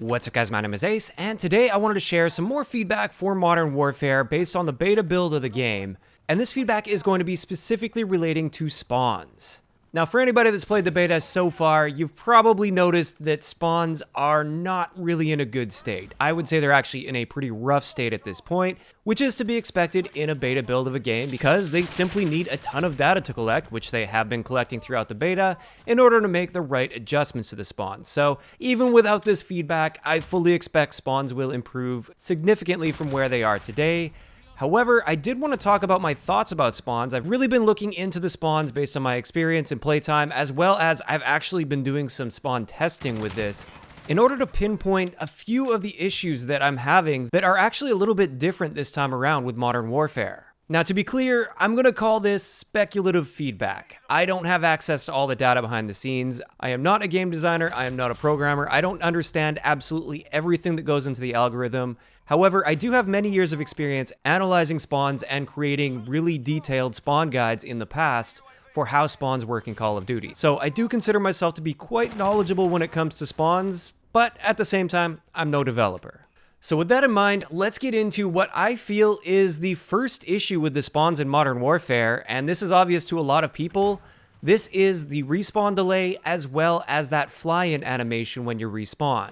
What's up guys, my name is Ace, and today I wanted to share some more feedback for Modern Warfare based on the beta build of the game, and this feedback is going to be specifically relating to spawns. Now for anybody that's played the beta so far, you've probably noticed that spawns are not really in a good state. I would say they're actually in a pretty rough state at this point, which is to be expected in a beta build of a game because they simply need a ton of data to collect, which they have been collecting throughout the beta, in order to make the right adjustments to the spawns. So even without this feedback, I fully expect spawns will improve significantly from where they are today. However, I did want to talk about my thoughts about spawns. I've really been looking into the spawns based on my experience and playtime, as well as I've actually been doing some spawn testing with this in order to pinpoint a few of the issues that I'm having that are actually a little bit different this time around with Modern Warfare. Now, to be clear, I'm going to call this speculative feedback. I don't have access to all the data behind the scenes. I am not a game designer. I am not a programmer. I don't understand absolutely everything that goes into the algorithm. However, I do have many years of experience analyzing spawns and creating really detailed spawn guides in the past for how spawns work in Call of Duty. So I do consider myself to be quite knowledgeable when it comes to spawns, but at the same time, I'm no developer. So with that in mind, let's get into what I feel is the first issue with the spawns in Modern Warfare, and this is obvious to a lot of people. This is the respawn delay as well as that fly-in animation when you respawn.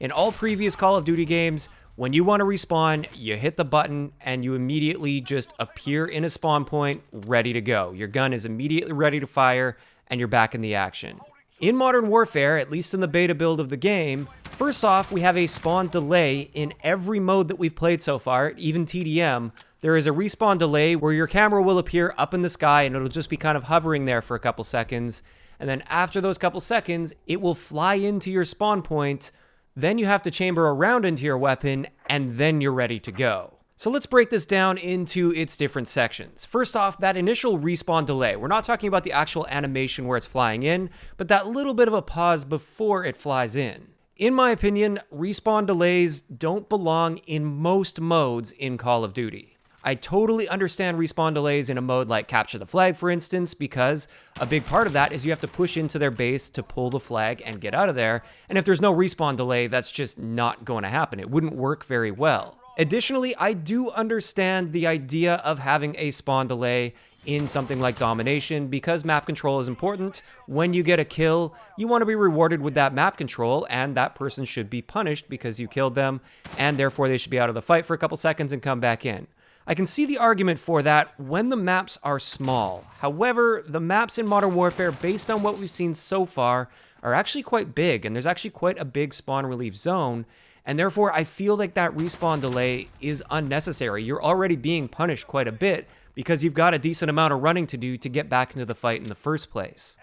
In all previous Call of Duty games, when you want to respawn, you hit the button and you immediately just appear in a spawn point ready to go. Your gun is immediately ready to fire and you're back in the action. In Modern Warfare, at least in the beta build of the game, first off, we have a spawn delay in every mode that we've played so far, even TDM. There is a respawn delay where your camera will appear up in the sky and it'll just be kind of hovering there for a couple seconds. And then after those couple seconds, it will fly into your spawn point. Then you have to chamber around into your weapon and then you're ready to go. So let's break this down into its different sections. First off, that initial respawn delay. We're not talking about the actual animation where it's flying in, but that little bit of a pause before it flies in. In my opinion, respawn delays don't belong in most modes in Call of Duty. I totally understand respawn delays in a mode like Capture the Flag, for instance, because a big part of that is you have to push into their base to pull the flag and get out of there. And if there's no respawn delay, that's just not going to happen. It wouldn't work very well. Additionally, I do understand the idea of having a spawn delay in something like Domination because map control is important. When you get a kill, you want to be rewarded with that map control, and that person should be punished because you killed them, and therefore they should be out of the fight for a couple seconds and come back in. I can see the argument for that when the maps are small. However, the maps in Modern Warfare, based on what we've seen so far, are actually quite big, and there's actually quite a big spawn relief zone. And therefore, I feel like that respawn delay is unnecessary. You're already being punished quite a bit because you've got a decent amount of running to do to get back into the fight in the first place.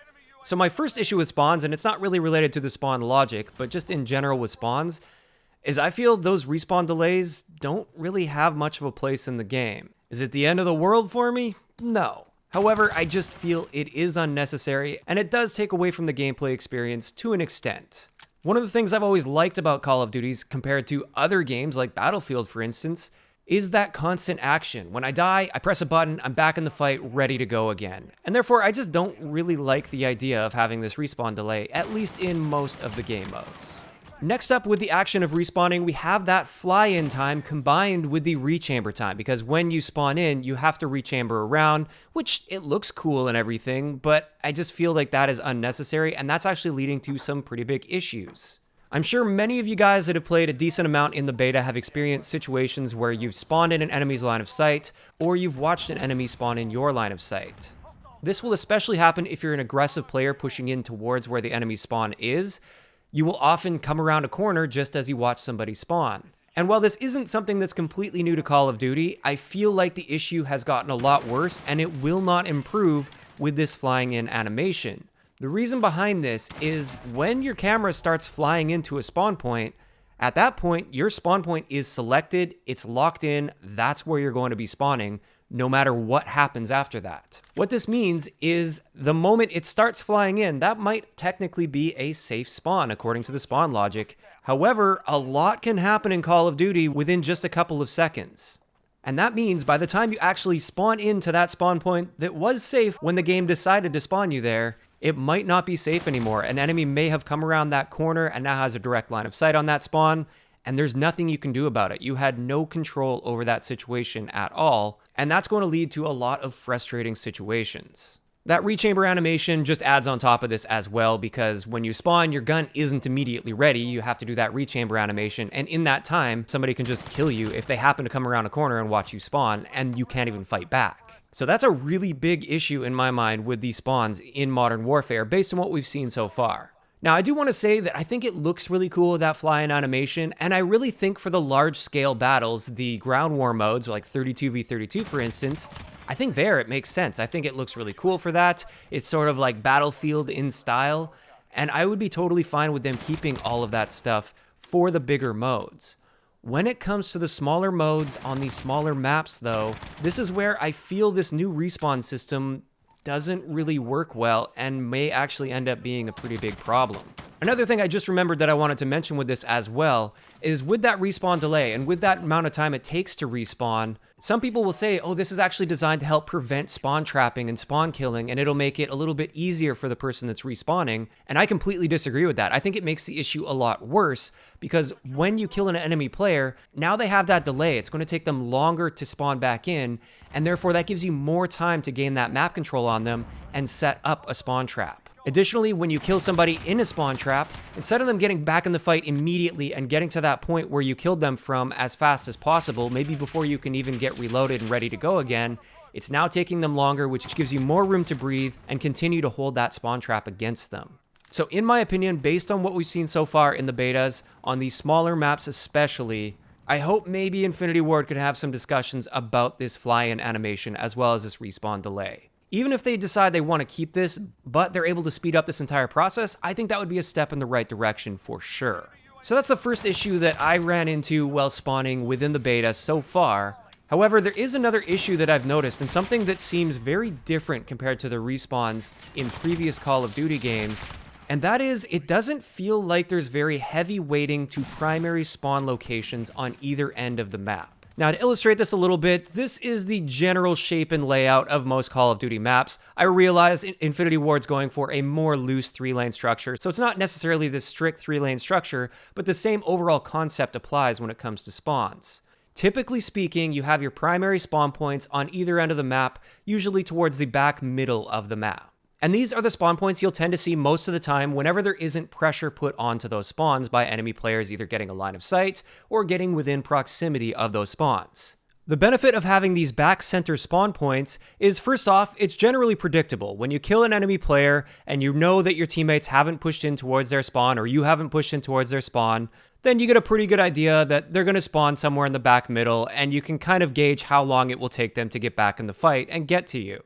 So my first issue with spawns, and it's not really related to the spawn logic, but just in general with spawns, is I feel those respawn delays don't really have much of a place in the game. Is it the end of the world for me? No. However, I just feel it is unnecessary, and it does take away from the gameplay experience to an extent. One of the things I've always liked about Call of Duties compared to other games like Battlefield, for instance, is that constant action. When I die, I press a button, I'm back in the fight, ready to go again. And therefore, I just don't really like the idea of having this respawn delay, at least in most of the game modes. Next up, with the action of respawning, we have that fly-in time combined with the rechamber time, because when you spawn in, you have to rechamber around, which it looks cool and everything, but I just feel like that is unnecessary, and that's actually leading to some pretty big issues. I'm sure many of you guys that have played a decent amount in the beta have experienced situations where you've spawned in an enemy's line of sight, or you've watched an enemy spawn in your line of sight. This will especially happen if you're an aggressive player pushing in towards where the enemy spawn is. You will often come around a corner just as you watch somebody spawn. And while this isn't something that's completely new to Call of Duty, I feel like the issue has gotten a lot worse and it will not improve with this flying in animation. The reason behind this is when your camera starts flying into a spawn point, at that point, your spawn point is selected, it's locked in, that's where you're going to be spawning, no matter what happens after that. What this means is the moment it starts flying in, that might technically be a safe spawn according to the spawn logic. However, a lot can happen in Call of Duty within just a couple of seconds. And that means by the time you actually spawn into that spawn point that was safe when the game decided to spawn you there, it might not be safe anymore. An enemy may have come around that corner and now has a direct line of sight on that spawn, and there's nothing you can do about it. You had no control over that situation at all, and that's going to lead to a lot of frustrating situations. That rechamber animation just adds on top of this as well, because when you spawn, your gun isn't immediately ready. You have to do that rechamber animation, and in that time, somebody can just kill you if they happen to come around a corner and watch you spawn, and you can't even fight back. So that's a really big issue in my mind with these spawns in Modern Warfare, based on what we've seen so far. Now, I do want to say that I think it looks really cool with that fly-in animation, and I really think for the large-scale battles, the ground war modes, like 32v32 for instance, I think there it makes sense. I think it looks really cool for that. It's sort of like Battlefield in style, and I would be totally fine with them keeping all of that stuff for the bigger modes. When it comes to the smaller modes on these smaller maps, though, this is where I feel this new respawn system doesn't really work well and may actually end up being a pretty big problem. Another thing I just remembered that I wanted to mention with this as well is with that respawn delay and with that amount of time it takes to respawn, some people will say, oh, this is actually designed to help prevent spawn trapping and spawn killing, and it'll make it a little bit easier for the person that's respawning. And I completely disagree with that. I think it makes the issue a lot worse, because when you kill an enemy player, now they have that delay. It's going to take them longer to spawn back in, and therefore that gives you more time to gain that map control on them and set up a spawn trap. Additionally, when you kill somebody in a spawn trap, instead of them getting back in the fight immediately and getting to that point where you killed them from as fast as possible, maybe before you can even get reloaded and ready to go again, it's now taking them longer, which gives you more room to breathe and continue to hold that spawn trap against them. So in my opinion, based on what we've seen so far in the betas, on these smaller maps especially, I hope maybe Infinity Ward could have some discussions about this fly-in animation as well as this respawn delay. Even if they decide they want to keep this, but they're able to speed up this entire process, I think that would be a step in the right direction for sure. So that's the first issue that I ran into while spawning within the beta so far. However, there is another issue that I've noticed, and something that seems very different compared to the respawns in previous Call of Duty games, and that is, it doesn't feel like there's very heavy weighting to primary spawn locations on either end of the map. Now, to illustrate this a little bit, this is the general shape and layout of most Call of Duty maps. I realize Infinity Ward's going for a more loose 3-lane structure, so it's not necessarily this strict 3-lane structure, but the same overall concept applies when it comes to spawns. Typically speaking, you have your primary spawn points on either end of the map, usually towards the back middle of the map. And these are the spawn points you'll tend to see most of the time whenever there isn't pressure put onto those spawns by enemy players either getting a line of sight or getting within proximity of those spawns. The benefit of having these back center spawn points is, first off, it's generally predictable. When you kill an enemy player and you know that your teammates haven't pushed in towards their spawn or you haven't pushed in towards their spawn, then you get a pretty good idea that they're going to spawn somewhere in the back middle, and you can kind of gauge how long it will take them to get back in the fight and get to you.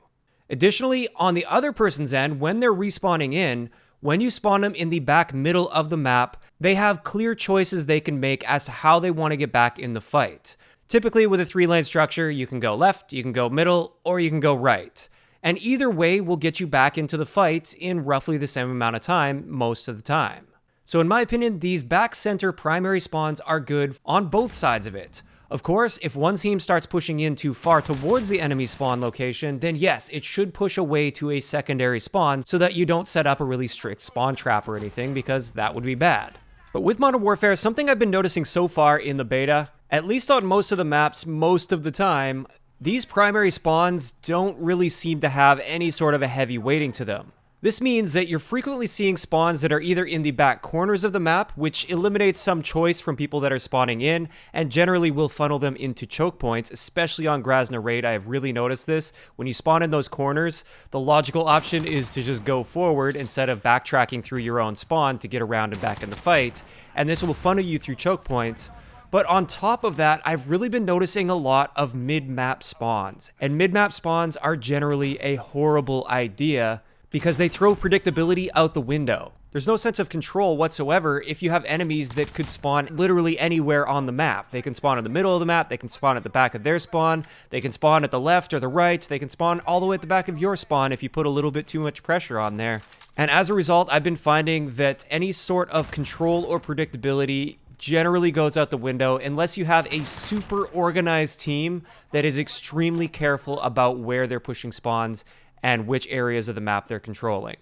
Additionally, on the other person's end, when they're respawning in, when you spawn them in the back middle of the map, they have clear choices they can make as to how they want to get back in the fight. Typically, with a 3-lane structure, you can go left, you can go middle, or you can go right. And either way will get you back into the fight in roughly the same amount of time most of the time. So in my opinion, these back center primary spawns are good on both sides of it. Of course, if one team starts pushing in too far towards the enemy spawn location, then yes, it should push away to a secondary spawn so that you don't set up a really strict spawn trap or anything, because that would be bad. But with Modern Warfare, something I've been noticing so far in the beta, at least on most of the maps most of the time, these primary spawns don't really seem to have any sort of a heavy weighting to them. This means that you're frequently seeing spawns that are either in the back corners of the map, which eliminates some choice from people that are spawning in, and generally will funnel them into choke points, especially on Grozny Raid. I have really noticed this. When you spawn in those corners, the logical option is to just go forward instead of backtracking through your own spawn to get around and back in the fight, and this will funnel you through choke points. But on top of that, I've really been noticing a lot of mid-map spawns, and mid-map spawns are generally a horrible idea, because they throw predictability out the window. There's no sense of control whatsoever if you have enemies that could spawn literally anywhere on the map. They can spawn in the middle of the map, they can spawn at the back of their spawn, they can spawn at the left or the right, they can spawn all the way at the back of your spawn if you put a little bit too much pressure on there. And as a result, I've been finding that any sort of control or predictability generally goes out the window unless you have a super organized team that is extremely careful about where they're pushing spawns and which areas of the map they're controlling.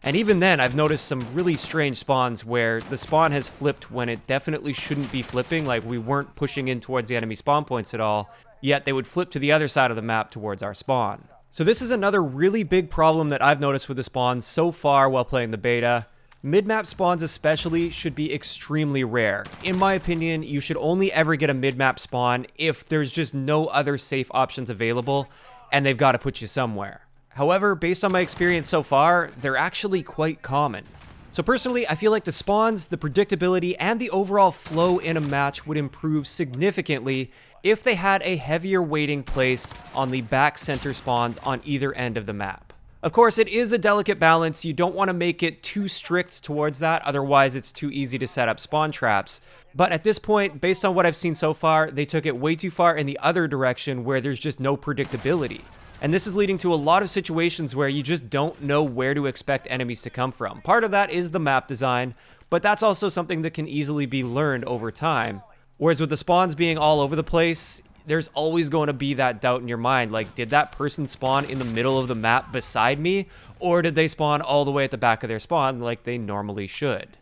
And even then, I've noticed some really strange spawns where the spawn has flipped when it definitely shouldn't be flipping, like we weren't pushing in towards the enemy spawn points at all, yet they would flip to the other side of the map towards our spawn. So this is another really big problem that I've noticed with the spawns so far while playing the beta. Mid-map spawns especially should be extremely rare. In my opinion, you should only ever get a mid-map spawn if there's just no other safe options available, and they've got to put you somewhere. However, based on my experience so far, they're actually quite common. So personally, I feel like the spawns, the predictability, and the overall flow in a match would improve significantly if they had a heavier weighting placed on the back center spawns on either end of the map. Of course, it is a delicate balance. You don't want to make it too strict towards that, otherwise it's too easy to set up spawn traps. But at this point, based on what I've seen so far, they took it way too far in the other direction where there's just no predictability. And this is leading to a lot of situations where you just don't know where to expect enemies to come from. Part of that is the map design, but that's also something that can easily be learned over time. Whereas with the spawns being all over the place, there's always going to be that doubt in your mind, like, did that person spawn in the middle of the map beside me, or did they spawn all the way at the back of their spawn like they normally should?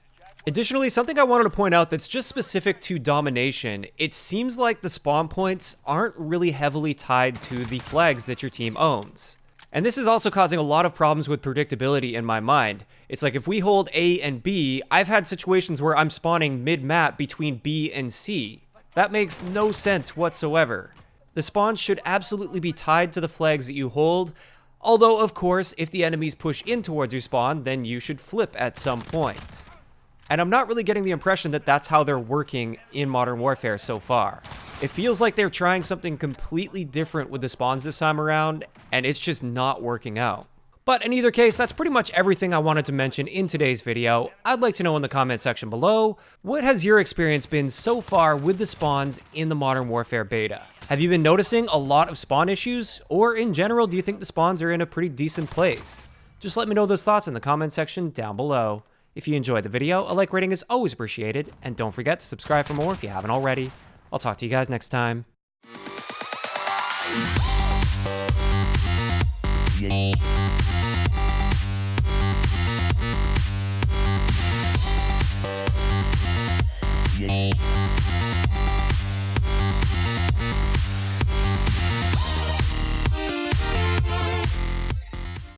Additionally, something I wanted to point out that's just specific to domination, it seems like the spawn points aren't really heavily tied to the flags that your team owns. And this is also causing a lot of problems with predictability in my mind. It's like if we hold A and B, I've had situations where I'm spawning mid-map between B and C. That makes no sense whatsoever. The spawns should absolutely be tied to the flags that you hold, although of course, if the enemies push in towards your spawn, then you should flip at some point. And I'm not really getting the impression that that's how they're working in Modern Warfare so far. It feels like they're trying something completely different with the spawns this time around, and it's just not working out. But in either case, that's pretty much everything I wanted to mention in today's video. I'd like to know in the comment section below, what has your experience been so far with the spawns in the Modern Warfare beta? Have you been noticing a lot of spawn issues? Or in general, do you think the spawns are in a pretty decent place? Just let me know those thoughts in the comment section down below. If you enjoyed the video, a like rating is always appreciated, and don't forget to subscribe for more if you haven't already. I'll talk to you guys next time. Yeah.